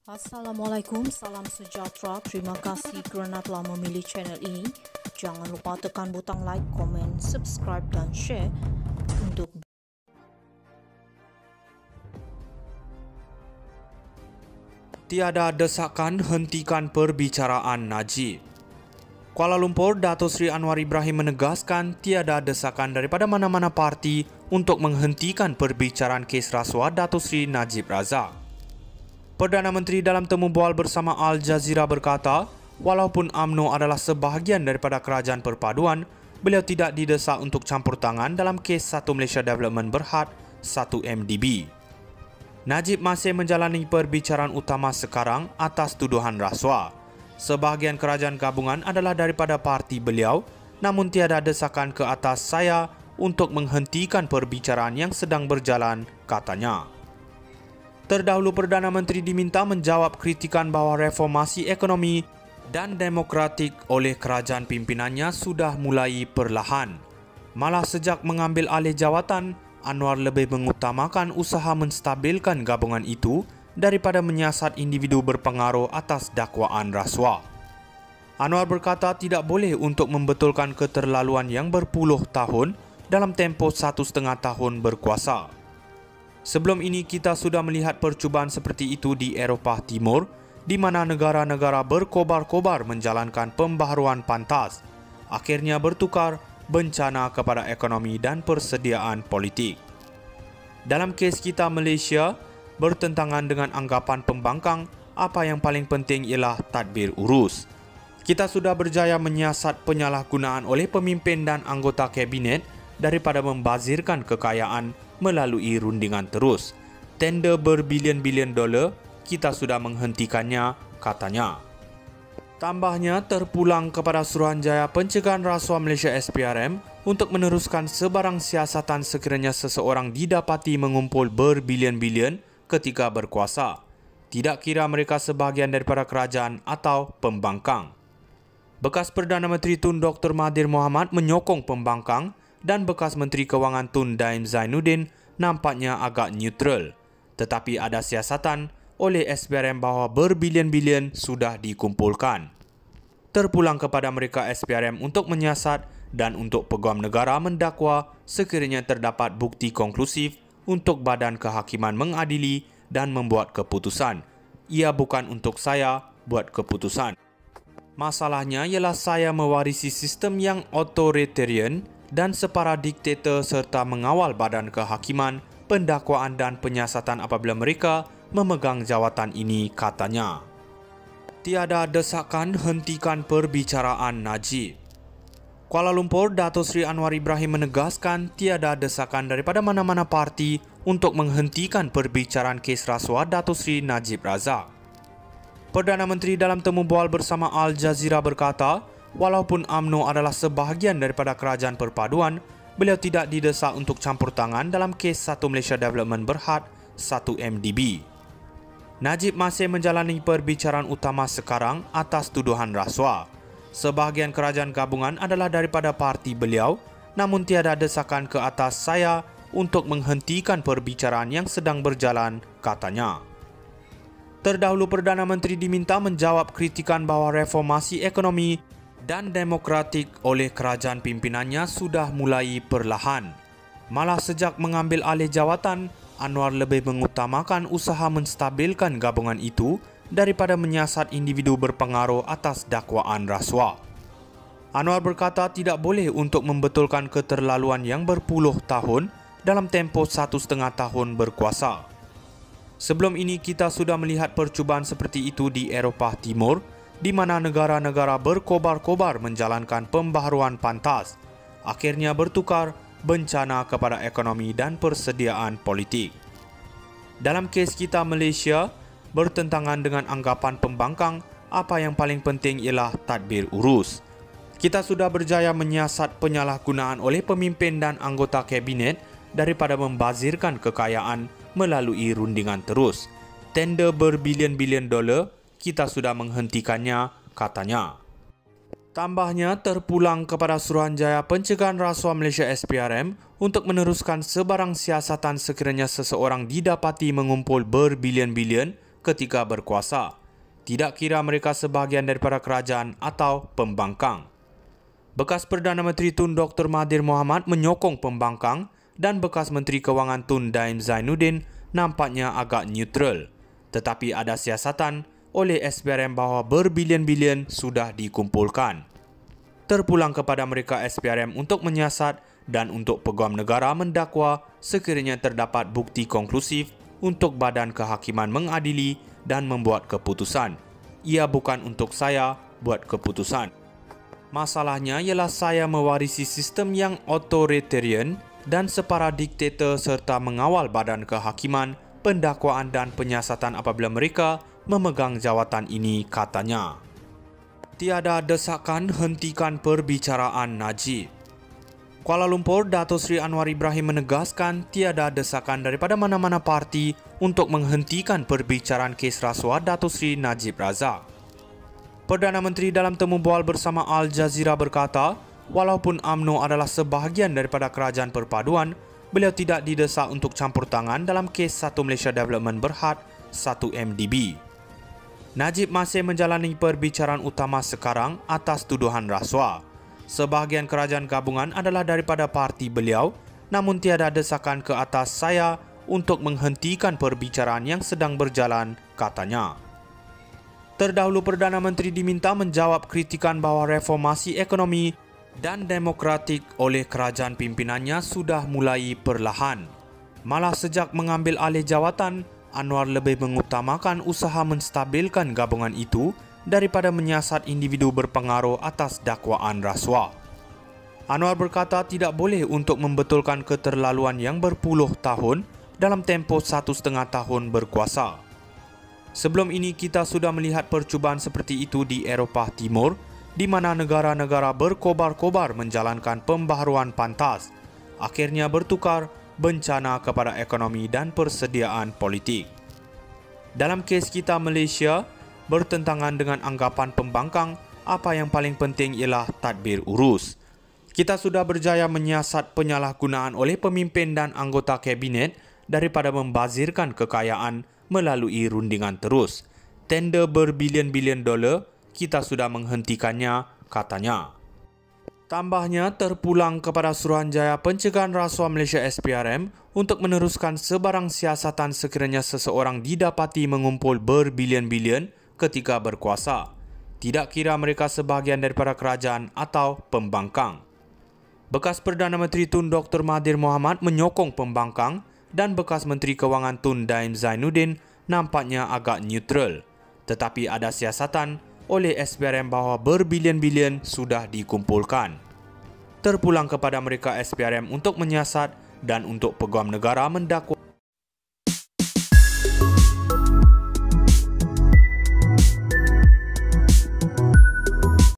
Assalamualaikum, salam sejahtera. Terima kasih kerana telah memilih channel ini. Jangan lupa tekan butang like, komen, subscribe dan share untuk Tiada desakan hentikan perbicaraan Najib. Kuala Lumpur, Dato' Sri Anwar Ibrahim menegaskan tiada desakan daripada mana-mana parti untuk menghentikan perbicaraan kes rasuah Dato' Sri Najib Razak. Perdana Menteri dalam temu bual bersama Al Jazeera berkata, walaupun UMNO adalah sebahagian daripada kerajaan perpaduan, beliau tidak didesak untuk campur tangan dalam kes 1 Malaysia Development Berhad 1 MDB. Najib masih menjalani perbicaraan utama sekarang atas tuduhan rasuah. Sebahagian kerajaan gabungan adalah daripada parti beliau, namun tiada desakan ke atas saya untuk menghentikan perbicaraan yang sedang berjalan, katanya. Terdahulu Perdana Menteri diminta menjawab kritikan bahawa reformasi ekonomi dan demokratik oleh kerajaan pimpinannya sudah mulai perlahan. Malah sejak mengambil alih jawatan, Anwar lebih mengutamakan usaha menstabilkan gabungan itu daripada menyiasat individu berpengaruh atas dakwaan rasuah. Anwar berkata tidak boleh untuk membetulkan keterlaluan yang berpuluh tahun dalam tempoh 1,5 tahun berkuasa. Sebelum ini kita sudah melihat percubaan seperti itu di Eropah Timur, di mana negara-negara berkobar-kobar menjalankan pembaharuan pantas, akhirnya bertukar bencana kepada ekonomi dan persediaan politik. Dalam kes kita Malaysia, bertentangan dengan anggapan pembangkang, apa yang paling penting ialah tadbir urus. Kita sudah berjaya menyiasat penyalahgunaan oleh pemimpin dan anggota kabinet daripada membazirkan kekayaan melalui rundingan terus. Tender berbilion-bilion dolar, kita sudah menghentikannya, katanya. Tambahnya, terpulang kepada Suruhanjaya Pencegahan Rasuah Malaysia SPRM untuk meneruskan sebarang siasatan sekiranya seseorang didapati mengumpul berbilion-bilion ketika berkuasa, tidak kira mereka sebahagian daripada kerajaan atau pembangkang. Bekas Perdana Menteri Tun Dr. Mahathir Mohamad menyokong pembangkang dan bekas Menteri Kewangan Tun Daim Zainuddin nampaknya agak neutral. Tetapi ada siasatan oleh SPRM bahawa berbilion-bilion sudah dikumpulkan. Terpulang kepada mereka SPRM untuk menyiasat dan untuk peguam negara mendakwa sekiranya terdapat bukti konklusif untuk badan kehakiman mengadili dan membuat keputusan. Ia bukan untuk saya buat keputusan. Masalahnya ialah saya mewarisi sistem yang authoritarian dan separa diktator serta mengawal badan kehakiman, pendakwaan dan penyiasatan apabila mereka memegang jawatan ini, katanya. Tiada desakan hentikan perbicaraan Najib. Kuala Lumpur, Dato' Sri Anwar Ibrahim menegaskan tiada desakan daripada mana-mana parti untuk menghentikan perbicaraan kes rasuah Dato' Sri Najib Razak. Perdana Menteri dalam temu bual bersama Al Jazeera berkata, walaupun UMNO adalah sebahagian daripada kerajaan perpaduan, beliau tidak didesak untuk campur tangan dalam kes 1 Malaysia Development Berhad 1 MDB. Najib masih menjalani perbicaraan utama sekarang atas tuduhan rasuah. Sebahagian kerajaan gabungan adalah daripada parti beliau, namun tiada desakan ke atas saya untuk menghentikan perbicaraan yang sedang berjalan, katanya. Terdahulu Perdana Menteri diminta menjawab kritikan bahawa reformasi ekonomi dan demokratik oleh kerajaan pimpinannya sudah mulai perlahan. Malah sejak mengambil alih jawatan, Anwar lebih mengutamakan usaha menstabilkan gabungan itu daripada menyiasat individu berpengaruh atas dakwaan rasuah. Anwar berkata tidak boleh untuk membetulkan keterlaluan yang berpuluh tahun dalam tempoh 1,5 tahun berkuasa. Sebelum ini kita sudah melihat percubaan seperti itu di Eropah Timur, di mana negara-negara berkobar-kobar menjalankan pembaharuan pantas, akhirnya bertukar bencana kepada ekonomi dan persediaan politik. Dalam kes kita Malaysia, bertentangan dengan anggapan pembangkang, apa yang paling penting ialah tadbir urus. Kita sudah berjaya menyiasat penyalahgunaan oleh pemimpin dan anggota kabinet daripada membazirkan kekayaan melalui rundingan terus. Tender berbilion-bilion dolar, kita sudah menghentikannya, katanya. Tambahnya, terpulang kepada Suruhanjaya Pencegahan Rasuah Malaysia SPRM untuk meneruskan sebarang siasatan sekiranya seseorang didapati mengumpul berbilion-bilion ketika berkuasa, tidak kira mereka sebahagian daripada kerajaan atau pembangkang. Bekas Perdana Menteri Tun Dr. Mahathir Mohamad menyokong pembangkang dan bekas Menteri Kewangan Tun Daim Zainuddin nampaknya agak neutral. Tetapi ada siasatan oleh SPRM bahawa berbilion-bilion sudah dikumpulkan. Terpulang kepada mereka SPRM untuk menyiasat dan untuk peguam negara mendakwa sekiranya terdapat bukti konklusif untuk Badan Kehakiman mengadili dan membuat keputusan. Ia bukan untuk saya buat keputusan. Masalahnya ialah saya mewarisi sistem yang authoritarian dan separa diktator serta mengawal Badan Kehakiman, pendakwaan dan penyiasatan apabila mereka memegang jawatan ini, katanya. Tiada desakan hentikan perbicaraan Najib. Kuala Lumpur, Dato' Sri Anwar Ibrahim menegaskan tiada desakan daripada mana-mana parti untuk menghentikan perbicaraan kes rasuah Dato' Sri Najib Razak. Perdana Menteri dalam temu bual bersama Al Jazeera berkata, walaupun UMNO adalah sebahagian daripada kerajaan perpaduan, beliau tidak didesak untuk campur tangan dalam kes Satu Malaysia Development Berhad 1MDB. Najib masih menjalani perbicaraan utama sekarang atas tuduhan rasuah. Sebahagian kerajaan gabungan adalah daripada parti beliau, namun tiada desakan ke atas saya untuk menghentikan perbicaraan yang sedang berjalan, katanya. Terdahulu Perdana Menteri diminta menjawab kritikan bahawa reformasi ekonomi dan demokratik oleh kerajaan pimpinannya sudah mulai perlahan. Malah sejak mengambil alih jawatan, Anwar lebih mengutamakan usaha menstabilkan gabungan itu daripada menyiasat individu berpengaruh atas dakwaan rasuah. Anwar berkata tidak boleh untuk membetulkan keterlaluan yang berpuluh tahun dalam tempoh 1,5 tahun berkuasa. Sebelum ini kita sudah melihat percubaan seperti itu di Eropah Timur, di mana negara-negara berkobar-kobar menjalankan pembaharuan pantas, akhirnya bertukar bencana kepada ekonomi dan persediaan politik. Dalam kes kita Malaysia, bertentangan dengan anggapan pembangkang, apa yang paling penting ialah tadbir urus. Kita sudah berjaya menyiasat penyalahgunaan oleh pemimpin dan anggota kabinet daripada membazirkan kekayaan melalui rundingan terus. Tender berbilion-bilion dolar, kita sudah menghentikannya, katanya. Tambahnya, terpulang kepada Suruhanjaya Pencegahan Rasuah Malaysia SPRM untuk meneruskan sebarang siasatan sekiranya seseorang didapati mengumpul berbilion-bilion ketika berkuasa, tidak kira mereka sebahagian daripada kerajaan atau pembangkang. Bekas Perdana Menteri Tun Dr. Mahathir Mohamad menyokong pembangkang dan bekas Menteri Kewangan Tun Daim Zainuddin nampaknya agak neutral. Tetapi ada siasatan oleh SPRM bahawa berbilion-bilion sudah dikumpulkan. Terpulang kepada mereka SPRM untuk menyiasat dan untuk peguam negara mendakwa